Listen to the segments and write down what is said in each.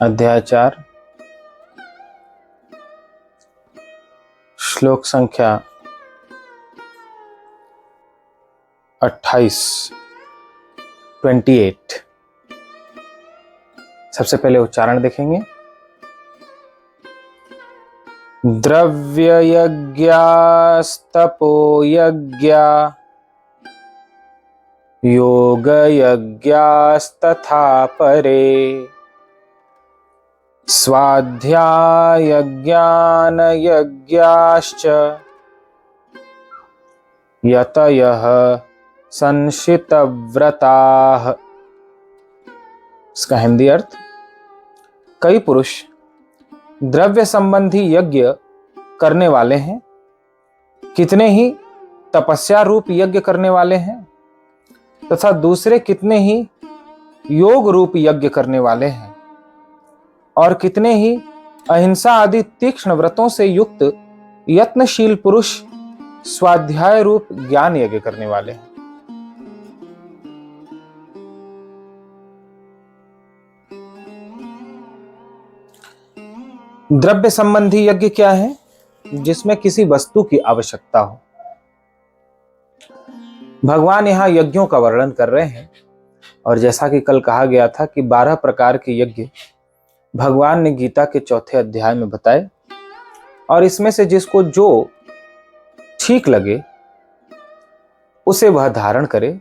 अध्याय 4 श्लोक संख्या 28 सबसे पहले उच्चारण देखेंगे। द्रव्ययज्ञास्तपोयज्ञा योगयज्ञास्तथा परे स्वाध्यायज्ञानयज्ञाश्च यतयः संशितव्रताः। इसका हिंदी अर्थ, कई पुरुष द्रव्य संबंधी यज्ञ करने वाले हैं, कितने ही तपस्या रूप यज्ञ करने वाले हैं तथा दूसरे कितने ही योग रूप यज्ञ करने वाले हैं और कितने ही अहिंसा आदि तीक्ष्ण व्रतों से युक्त यत्नशील पुरुष स्वाध्याय रूप ज्ञान यज्ञ करने वाले हैं। द्रव्य संबंधी यज्ञ क्या है? जिसमें किसी वस्तु की आवश्यकता हो। भगवान यहां यज्ञों का वर्णन कर रहे हैं और जैसा कि कल कहा गया था कि 12 प्रकार के यज्ञ भगवान ने गीता के 4थे अध्याय में बताए और इसमें से जिसको जो ठीक लगे उसे वह धारण करे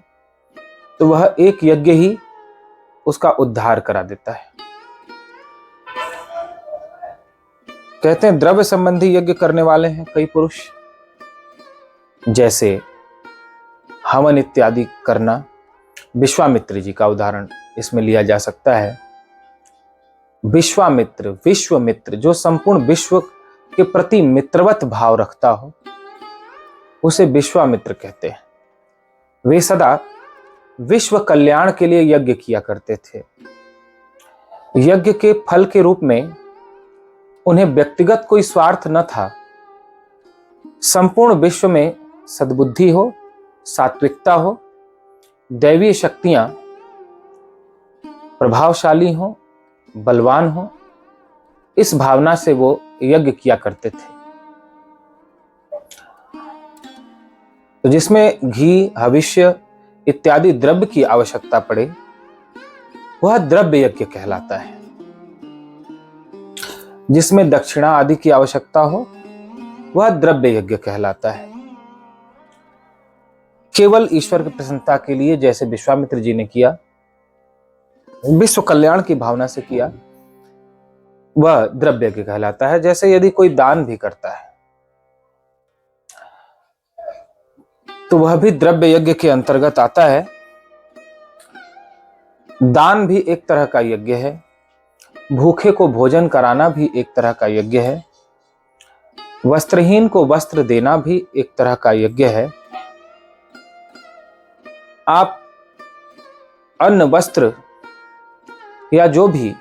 तो वह एक यज्ञ ही उसका उद्धार करा देता है। कहते हैं द्रव्य संबंधी यज्ञ करने वाले हैं कई पुरुष, जैसे हवन इत्यादि करना। विश्वामित्र जी का उदाहरण इसमें लिया जा सकता है। विश्वमित्र जो संपूर्ण विश्व के प्रति मित्रवत भाव रखता हो उसे विश्वामित्र कहते हैं। वे सदा विश्व कल्याण के लिए यज्ञ किया करते थे। यज्ञ के फल के रूप में उन्हें व्यक्तिगत कोई स्वार्थ न था। संपूर्ण विश्व में सद्बुद्धि हो, सात्विकता हो, दैवीय शक्तियां प्रभावशाली हो, बलवान हो, इस भावना से वो यज्ञ किया करते थे। तो जिसमें घी, हविष्य इत्यादि द्रव्य की आवश्यकता पड़े वह द्रव्य यज्ञ कहलाता है। जिसमें दक्षिणा आदि की आवश्यकता हो वह द्रव्य यज्ञ कहलाता है। केवल ईश्वर की प्रसन्नता के लिए, जैसे विश्वामित्र जी ने किया, विश्व कल्याण की भावना से किया, वह द्रव्य यज्ञ कहलाता है। जैसे यदि कोई दान भी करता है तो वह भी द्रव्य यज्ञ के अंतर्गत आता है। दान भी एक तरह का यज्ञ है। भूखे को भोजन कराना भी एक तरह का यज्ञ है। वस्त्रहीन को वस्त्र देना भी एक तरह का यज्ञ है। आप अन्न, वस्त्र या जो भी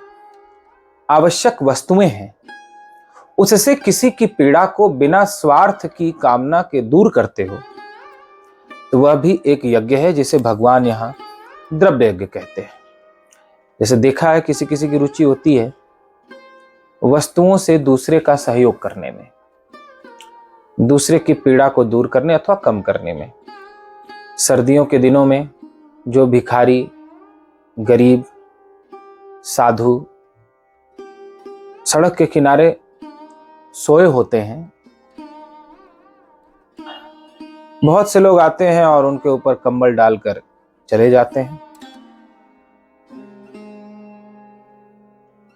आवश्यक वस्तुएं हैं उससे किसी की पीड़ा को बिना स्वार्थ की कामना के दूर करते हो तो वह भी एक यज्ञ है, जिसे भगवान यहां द्रव्य यज्ञ कहते हैं। जैसे देखा है किसी किसी की रुचि होती है वस्तुओं से दूसरे का सहयोग करने में, दूसरे की पीड़ा को दूर करने अथवा कम करने में। सर्दियों के दिनों में जो भिखारी, गरीब, साधु सड़क के किनारे सोए होते हैं, बहुत से लोग आते हैं और उनके ऊपर कंबल डालकर चले जाते हैं।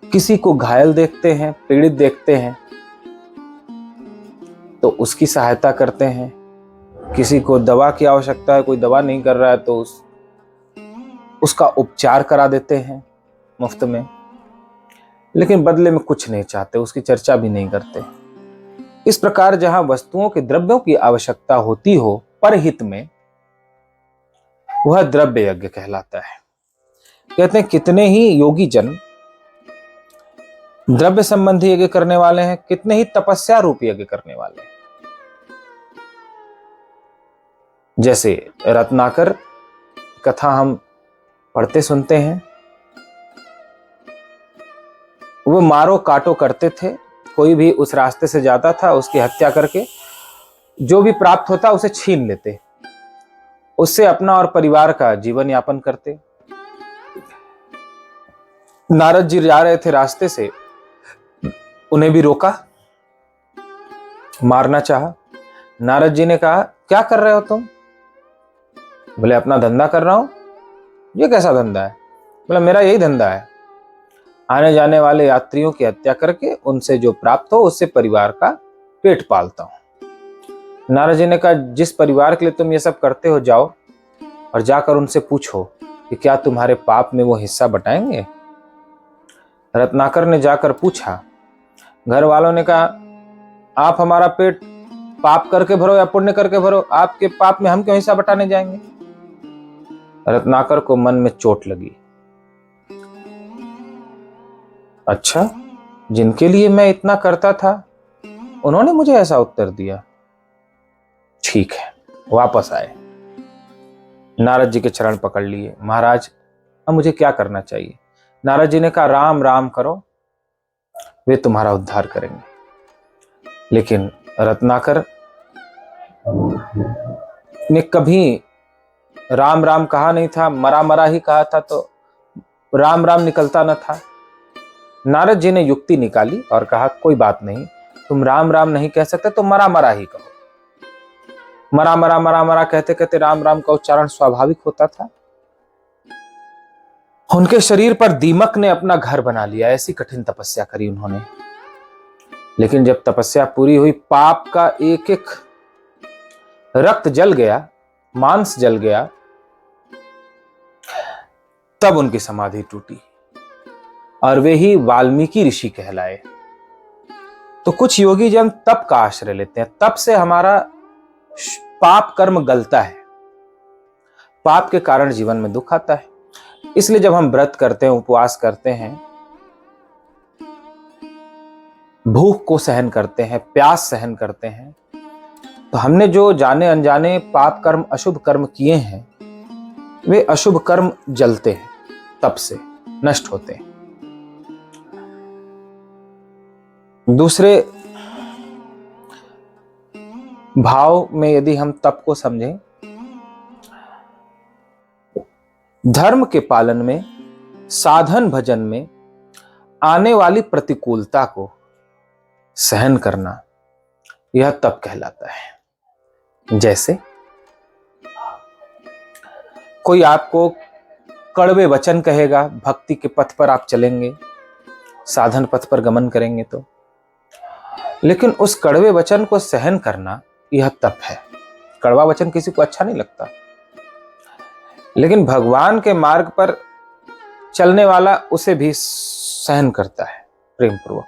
किसी को घायल देखते हैं, पीड़ित देखते हैं तो उसकी सहायता करते हैं। किसी को दवा की आवश्यकता है, कोई दवा नहीं कर रहा है तो उसका उपचार करा देते हैं मुफ्त में, लेकिन बदले में कुछ नहीं चाहते, उसकी चर्चा भी नहीं करते। इस प्रकार जहां वस्तुओं के, द्रव्यों की आवश्यकता होती हो परहित में, वह द्रव्य यज्ञ कहलाता है। कहते हैं कितने ही योगी जन द्रव्य संबंधी यज्ञ करने वाले हैं, कितने ही तपस्या रूप यज्ञ करने वाले हैं। जैसे रत्नाकर कथा हम पढ़ते सुनते हैं। वो मारो काटो करते थे। कोई भी उस रास्ते से जाता था उसकी हत्या करके जो भी प्राप्त होता उसे छीन लेते, उससे अपना और परिवार का जीवन यापन करते। नारद जी जा रहे थे रास्ते से, उन्हें भी रोका, मारना चाहा। नारद जी ने कहा, क्या कर रहे हो तुम? बोले, अपना धंधा कर रहा हूं। ये कैसा धंधा है? बोला, मेरा यही धंधा है, आने जाने वाले यात्रियों की हत्या करके उनसे जो प्राप्त हो उससे परिवार का पेट पालता हूं। नारद जी ने कहा, जिस परिवार के लिए तुम ये सब करते हो, जाओ और जाकर उनसे पूछो कि क्या तुम्हारे पाप में वो हिस्सा बटाएंगे। रत्नाकर ने जाकर पूछा। घर वालों ने कहा, आप हमारा पेट पाप करके भरो या पुण्य करके भरो, आपके पाप में हम क्यों हिस्सा बटाने जाएंगे। रत्नाकर को मन में चोट लगी। अच्छा, जिनके लिए मैं इतना करता था उन्होंने मुझे ऐसा उत्तर दिया। ठीक है, वापस आए, नारद जी के चरण पकड़ लिए। महाराज, अब मुझे क्या करना चाहिए? नारद जी ने कहा, राम राम करो, वे तुम्हारा उद्धार करेंगे। लेकिन रत्नाकर ने कभी राम राम कहा नहीं था, मरा मरा ही कहा था, तो राम राम निकलता न था। नारद जी ने युक्ति निकाली और कहा, कोई बात नहीं, तुम राम राम नहीं कह सकते तो मरा मरा ही कहो। मरा मरा कहते कहते राम राम का उच्चारण स्वाभाविक होता था। उनके शरीर पर दीमक ने अपना घर बना लिया, ऐसी कठिन तपस्या करी उन्होंने। लेकिन जब तपस्या पूरी हुई, पाप का एक एक रक्त जल गया, मांस जल गया, तब उनकी समाधि टूटी और वे ही वाल्मीकि ऋषि कहलाए। तो कुछ योगी जन तप का आश्रय लेते हैं, तप से हमारा पाप कर्म गलता है, पाप के कारण जीवन में दुख आता है। इसलिए जब हम व्रत करते हैं, उपवास करते हैं, भूख को सहन करते हैं, प्यास सहन करते हैं, तो हमने जो जाने अनजाने पाप कर्म, अशुभ कर्म किए हैं, वे अशुभ कर्म जलते हैं, तप से नष्ट होते हैं। दूसरे भाव में यदि हम तप को समझें, धर्म के पालन में, साधन भजन में आने वाली प्रतिकूलता को सहन करना, यह तप कहलाता है। जैसे कोई आपको कड़वे वचन कहेगा, भक्ति के पथ पर आप चलेंगे, साधन पथ पर गमन करेंगे तो, लेकिन उस कड़वे वचन को सहन करना, यह तप है। कड़वा वचन किसी को अच्छा नहीं लगता, लेकिन भगवान के मार्ग पर चलने वाला उसे भी सहन करता है प्रेम पूर्वक।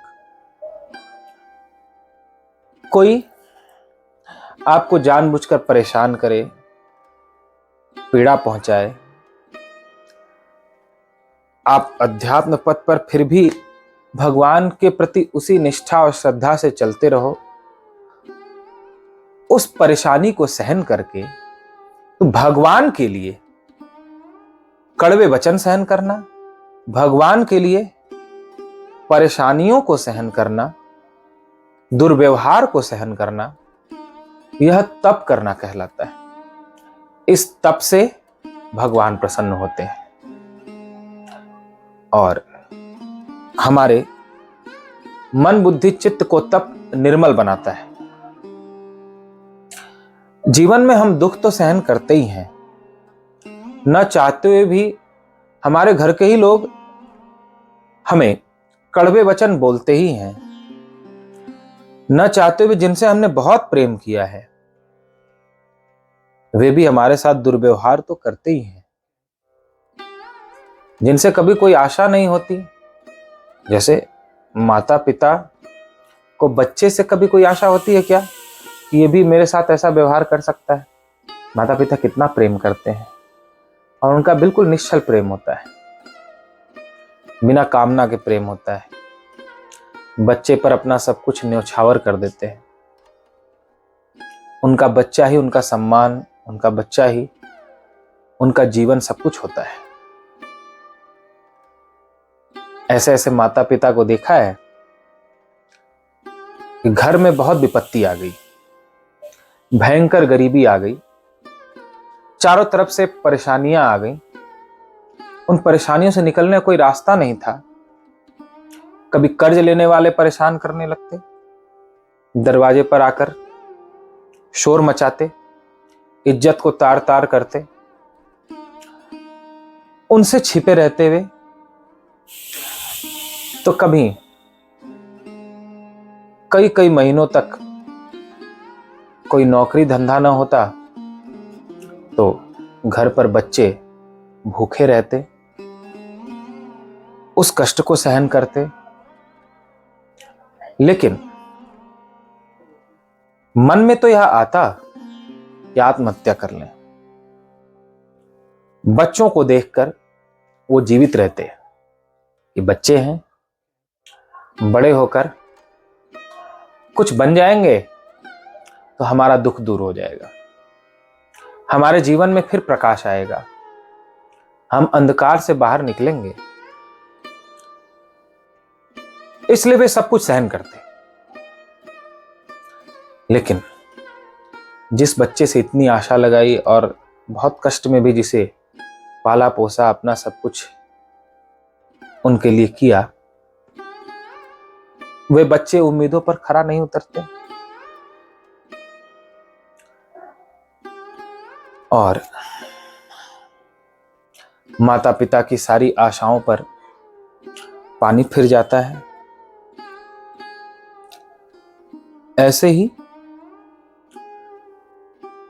कोई आपको जानबूझकर परेशान करे, पीड़ा पहुंचाए, आप अध्यात्म पथ पर फिर भी भगवान के प्रति उसी निष्ठा और श्रद्धा से चलते रहो, उस परेशानी को सहन करके, तो भगवान के लिए कड़वे वचन सहन करना, भगवान के लिए परेशानियों को सहन करना, दुर्व्यवहार को सहन करना, यह तप करना कहलाता है। इस तप से भगवान प्रसन्न होते हैं और हमारे मन बुद्धि चित्त को तप निर्मल बनाता है। जीवन में हम दुख तो सहन करते ही हैं, न चाहते हुए भी हमारे घर के ही लोग हमें कड़वे वचन बोलते ही हैं। न चाहते हुए जिनसे हमने बहुत प्रेम किया है, वे भी हमारे साथ दुर्व्यवहार तो करते ही हैं। जिनसे कभी कोई आशा नहीं होती, जैसे माता पिता को बच्चे से कभी कोई आशा होती है क्या कि ये भी मेरे साथ ऐसा व्यवहार कर सकता है? माता पिता कितना प्रेम करते हैं और उनका बिल्कुल निश्चल प्रेम होता है, बिना कामना के प्रेम होता है। बच्चे पर अपना सब कुछ न्यौछावर कर देते हैं। उनका बच्चा ही उनका सम्मान, उनका बच्चा ही उनका जीवन सब कुछ होता है। ऐसे ऐसे माता पिता को देखा है कि घर में बहुत विपत्ति आ गई, भयंकर गरीबी आ गई, चारों तरफ से परेशानियां आ गई। उन परेशानियों से निकलने का कोई रास्ता नहीं था। कभी कर्ज लेने वाले परेशान करने लगते, दरवाजे पर आकर शोर मचाते, इज्जत को तार तार करते। उनसे छिपे रहते हुए तो कभी कई कई महीनों तक कोई नौकरी धंधा ना होता तो घर पर बच्चे भूखे रहते, उस कष्ट को सहन करते। लेकिन मन में तो यह आता कि आत्महत्या कर लें। बच्चों को देखकर वो जीवित रहते हैं कि बच्चे हैं, बड़े होकर कुछ बन जाएंगे तो हमारा दुख दूर हो जाएगा, हमारे जीवन में फिर प्रकाश आएगा, हम अंधकार से बाहर निकलेंगे। इसलिए वे सब कुछ सहन करते। लेकिन जिस बच्चे से इतनी आशा लगाई और बहुत कष्ट में भी जिसे पाला पोसा, अपना सब कुछ उनके लिए किया, वे बच्चे उम्मीदों पर खरा नहीं उतरते और माता पिता की सारी आशाओं पर पानी फिर जाता है। ऐसे ही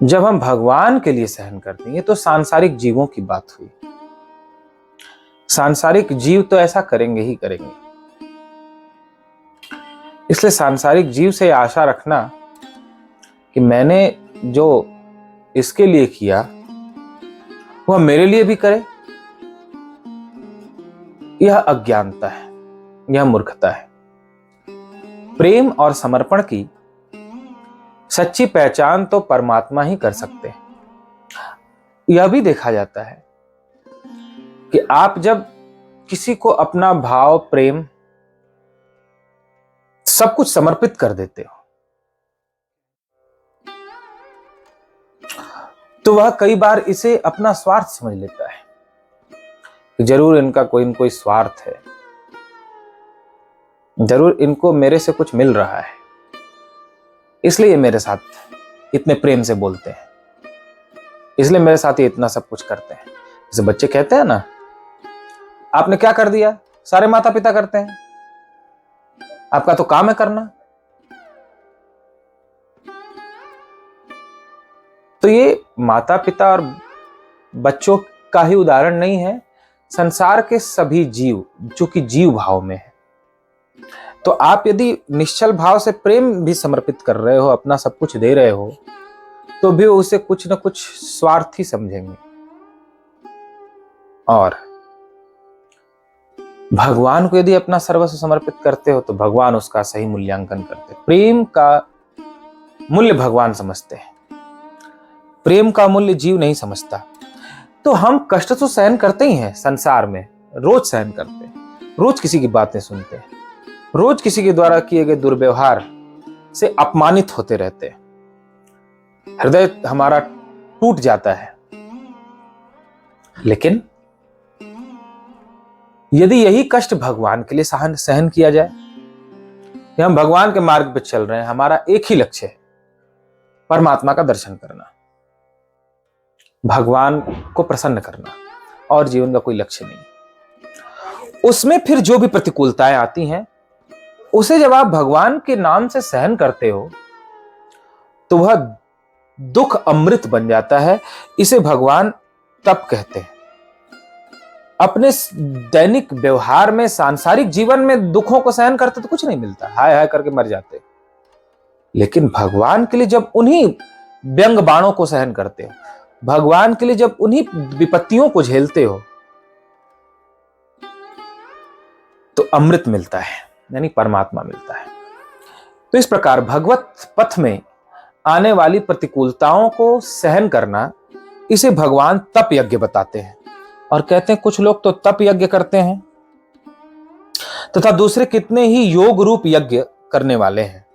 जब हम भगवान के लिए सहन करते हैं, ये तो सांसारिक जीवों की बात हुई। सांसारिक जीव तो ऐसा करेंगे ही करेंगे। इसलिए सांसारिक जीव से आशा रखना कि मैंने जो इसके लिए किया वह मेरे लिए भी करे, यह अज्ञानता है, यह मूर्खता है। प्रेम और समर्पण की सच्ची पहचान तो परमात्मा ही कर सकते हैं। यह भी देखा जाता है कि आप जब किसी को अपना भाव, प्रेम सब कुछ समर्पित कर देते हो तो वह कई बार इसे अपना स्वार्थ समझ लेता है कि जरूर इनका कोई न कोई स्वार्थ है, जरूर इनको मेरे से कुछ मिल रहा है, इसलिए ये मेरे साथ इतने प्रेम से बोलते हैं, इसलिए मेरे साथ ये इतना सब कुछ करते हैं। जैसे बच्चे कहते हैं ना, आपने क्या कर दिया, सारे माता पिता करते हैं, आपका तो काम है करना। तो ये माता पिता और बच्चों का ही उदाहरण नहीं है, संसार के सभी जीव जो कि जीव भाव में है। तो आप यदि निश्चल भाव से प्रेम भी समर्पित कर रहे हो, अपना सब कुछ दे रहे हो, तो भी उसे कुछ न कुछ स्वार्थ ही समझेंगे। और भगवान को यदि अपना सर्वस्व समर्पित करते हो तो भगवान उसका सही मूल्यांकन करते हैं। प्रेम का मूल्य भगवान समझते हैं, प्रेम का मूल्य जीव नहीं समझता। तो हम कष्ट तो सहन करते ही हैं संसार में, रोज सहन करते हैं, रोज किसी की बातें सुनते हैं, रोज किसी के द्वारा किए गए दुर्व्यवहार से अपमानित होते रहते हैं, हृदय हमारा टूट जाता है। लेकिन यदि यही कष्ट भगवान के लिए सहन किया जाए कि हम भगवान के मार्ग पर चल रहे हैं, हमारा एक ही लक्ष्य है, परमात्मा का दर्शन करना, भगवान को प्रसन्न करना, और जीवन का कोई लक्ष्य नहीं। उसमें फिर जो भी प्रतिकूलताएं आती हैं उसे जब आप भगवान के नाम से सहन करते हो तो वह दुख अमृत बन जाता है। इसे भगवान तप कहते हैं। अपने दैनिक व्यवहार में, सांसारिक जीवन में दुखों को सहन करते तो कुछ नहीं मिलता, हाय हाय करके मर जाते। लेकिन भगवान के लिए जब उन्हीं व्यंग बाणों को सहन करते हो, भगवान के लिए जब उन्हीं विपत्तियों को झेलते हो, तो अमृत मिलता है, यानी परमात्मा मिलता है। तो इस प्रकार भगवत पथ में आने वाली प्रतिकूलताओं को सहन करना, इसे भगवान तप यज्ञ बताते हैं। और कहते हैं कुछ लोग तो तप यज्ञ करते हैं, तथा दूसरे कितने ही योग रूप यज्ञ करने वाले हैं।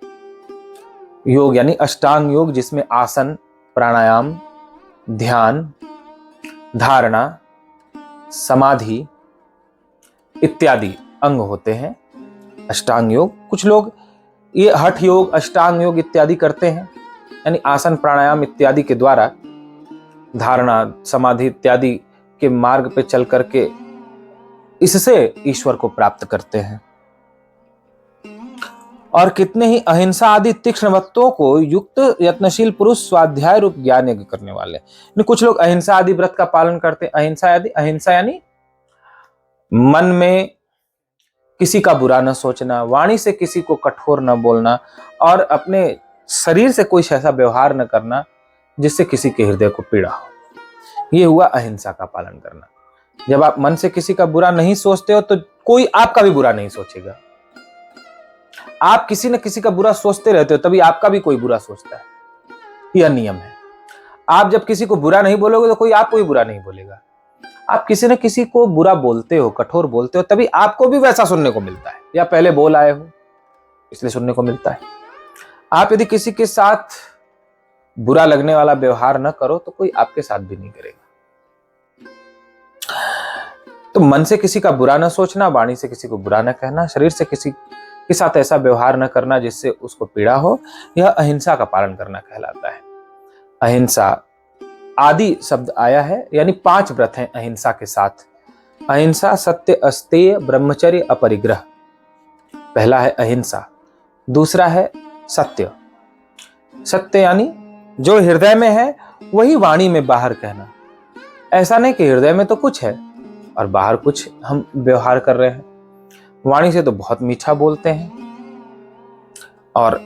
योग यानी अष्टांग योग, जिसमें आसन, प्राणायाम, ध्यान, धारणा, समाधि इत्यादि अंग होते हैं। अष्टांग योग, कुछ लोग ये हठ योग, अष्टांग योग इत्यादि करते हैं, यानी आसन, प्राणायाम इत्यादि के द्वारा धारणा, समाधि इत्यादि के मार्ग पे चल करके इससे ईश्वर को प्राप्त करते हैं। और कितने ही अहिंसा आदि तीक्ष्ण व्रतों को युक्त यत्नशील पुरुष स्वाध्याय रूप ज्ञान यज्ञ करने वाले हैं। कुछ लोग अहिंसा आदि व्रत का पालन करते हैं। अहिंसा यानी मन में किसी का बुरा न सोचना, वाणी से किसी को कठोर न बोलना, और अपने शरीर से कोई ऐसा व्यवहार न करना जिससे किसी के हृदय को पीड़ा हो। यह हुआ अहिंसा का पालन करना। जब आप मन से किसी का बुरा नहीं सोचते हो तो कोई आपका भी बुरा नहीं सोचेगा। आप किसी न किसी का बुरा सोचते रहते हो, तभी आपका भी कोई बुरा सोचता है। यह नियम है। आप जब किसी को बुरा नहीं बोलोगे तो कोई आपको भी बुरा नहीं बोलेगा। आप किसी न किसी को बुरा बोलते हो, कठोर बोलते हो, तभी आपको भी वैसा सुनने को मिलता है, या पहले बोल आए हो इसलिए सुनने को मिलता है। आप यदि किसी के साथ बुरा लगने वाला व्यवहार न करो तो कोई आपके साथ भी नहीं करेगा। तो मन से किसी का बुरा न सोचना, वाणी से किसी को बुरा न कहना, शरीर से किसी के साथ ऐसा व्यवहार न करना जिससे उसको पीड़ा हो, यह अहिंसा का पालन करना कहलाता है। अहिंसा आदि शब्द आया है, यानी 5 व्रत हैं अहिंसा के साथ। अहिंसा, सत्य, अस्तेय, ब्रह्मचर्य, अपरिग्रह। पहला है अहिंसा। दूसरा है सत्य। सत्य यानी जो हृदय में है वही वाणी में बाहर कहना। ऐसा नहीं कि हृदय में तो कुछ है और बाहर कुछ हम व्यवहार कर रहे हैं। वाणी से तो बहुत मीठा बोलते हैं और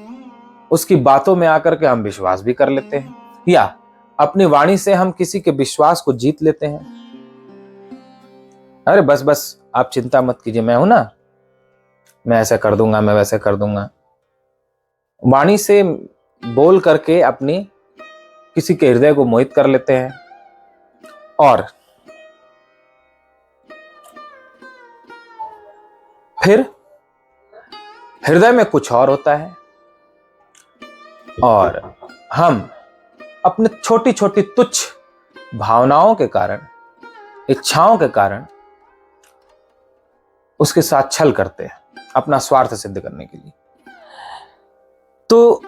उसकी बातों में आकर के हम विश्वास भी कर लेते हैं, या अपनी वाणी से हम किसी के विश्वास को जीत लेते हैं। अरे बस बस आप चिंता मत कीजिए, मैं हूं ना, मैं ऐसा कर दूंगा, मैं वैसे कर दूंगा। वाणी से बोल करके अपनी किसी के हृदय को मोहित कर लेते हैं और फिर हृदय में कुछ और होता है और हम अपने छोटी छोटी तुच्छ भावनाओं के कारण, इच्छाओं के कारण उसके साथ छल करते हैं अपना स्वार्थ सिद्ध करने के लिए। तो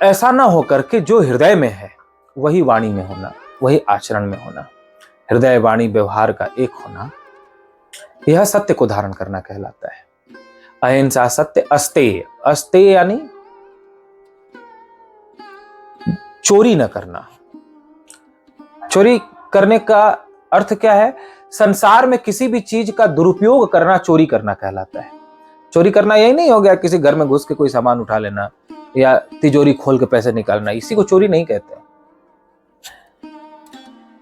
ऐसा ना होकर के जो हृदय में है वही वाणी में होना, वही आचरण में होना, हृदय वाणी व्यवहार का एक होना, यह सत्य को धारण करना कहलाता है। अहिंसा, सत्य, अस्तेय। अस्तेय यानी चोरी न करना। चोरी करने का अर्थ क्या है? संसार में किसी भी चीज का दुरुपयोग करना चोरी करना कहलाता है। चोरी करना यही नहीं हो गया किसी घर में घुस के कोई सामान उठा लेना या तिजोरी खोल के पैसे निकालना, इसी को चोरी नहीं कहते।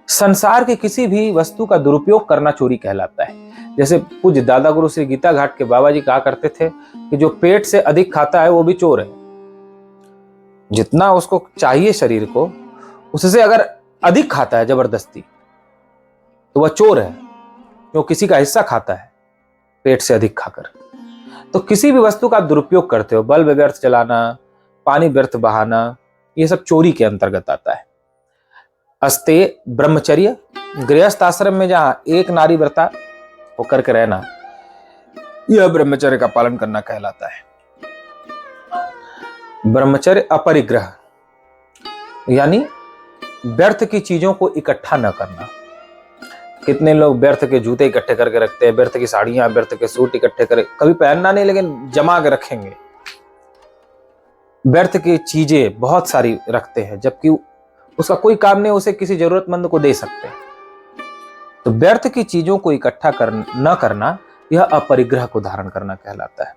संसार के किसी भी वस्तु का दुरुपयोग करना चोरी कहलाता है। जैसे पूज्य दादा गुरु श्री गीता घाट के बाबा जी कहा करते थे कि जो पेट से अधिक खाता है वो भी चोर है। जितना उसको चाहिए शरीर को, उससे अगर अधिक खाता है जबरदस्ती तो वह चोर है, जो किसी का हिस्सा खाता है पेट से अधिक खाकर। तो किसी भी वस्तु का दुरुपयोग करते हो, बल्ब व्यर्थ जलाना, पानी व्यर्थ बहाना, ये सब चोरी के अंतर्गत आता है। अस्तेय, ब्रह्मचर्य, गृहस्थ आश्रम में जहां एक नारी व्रता होकर के रहना, यह ब्रह्मचर्य का पालन करना कहलाता है। ब्रह्मचर्य, अपरिग्रह यानी व्यर्थ की चीजों को इकट्ठा न करना। कितने लोग व्यर्थ के जूते इकट्ठे करके रखते हैं, व्यर्थ की साड़ियां, व्यर्थ के सूट इकट्ठे कर, कभी पहनना नहीं लेकिन जमा के रखेंगे। व्यर्थ की चीजें बहुत सारी रखते हैं जबकि उसका कोई काम नहीं, उसे किसी जरूरतमंद को दे सकते हैं। तो व्यर्थ की चीजों को इकट्ठा न करना, यह अपरिग्रह को धारण करना कहलाता है।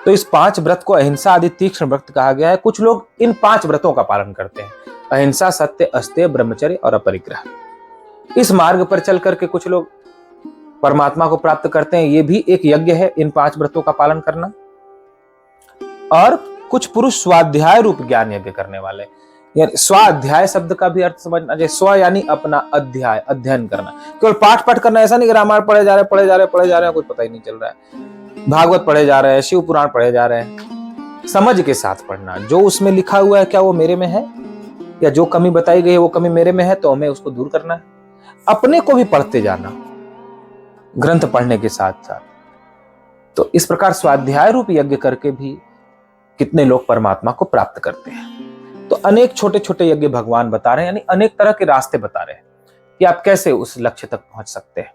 तो इस 5 व्रत को अहिंसा आदि तीक्ष्ण व्रत कहा गया है। कुछ लोग इन 5 व्रतों का पालन करते हैं, अहिंसा, सत्य, अस्तेय, ब्रह्मचर्य और अपरिग्रह। इस मार्ग पर चल करके कुछ लोग परमात्मा को प्राप्त करते हैं। ये भी एक यज्ञ है इन 5 व्रतों का पालन करना। और कुछ पुरुष स्वाध्याय रूप ज्ञान यज्ञ करने वाले, यानी स्वाध्याय शब्द का भी अर्थ समझना चाहिए। स्व यानी अपना, अध्याय अध्ययन करना, केवल पाठ पाठ करना। ऐसा नहीं कि रामायण पढ़े जा रहे कुछ पता ही नहीं चल रहा है। भागवत पढ़े जा रहे हैं, शिव पुराण पढ़े जा रहे हैं, समझ के साथ पढ़ना। जो उसमें लिखा हुआ है क्या वो मेरे में है, या जो कमी बताई गई है वो कमी मेरे में है, तो हमें उसको दूर करना है। अपने को भी पढ़ते जाना ग्रंथ पढ़ने के साथ साथ। तो इस प्रकार स्वाध्याय रूप यज्ञ करके भी कितने लोग परमात्मा को प्राप्त करते हैं। तो अनेक छोटे छोटे यज्ञ भगवान बता रहे हैं, यानी अनेक तरह के रास्ते बता रहे हैं कि आप कैसे उस लक्ष्य तक पहुंच सकते हैं।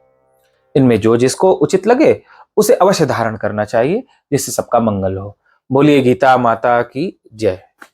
इनमें जो जिसको उचित लगे उसे अवश्य धारण करना चाहिए, जिससे सबका मंगल हो। बोलिए गीता माता की जय।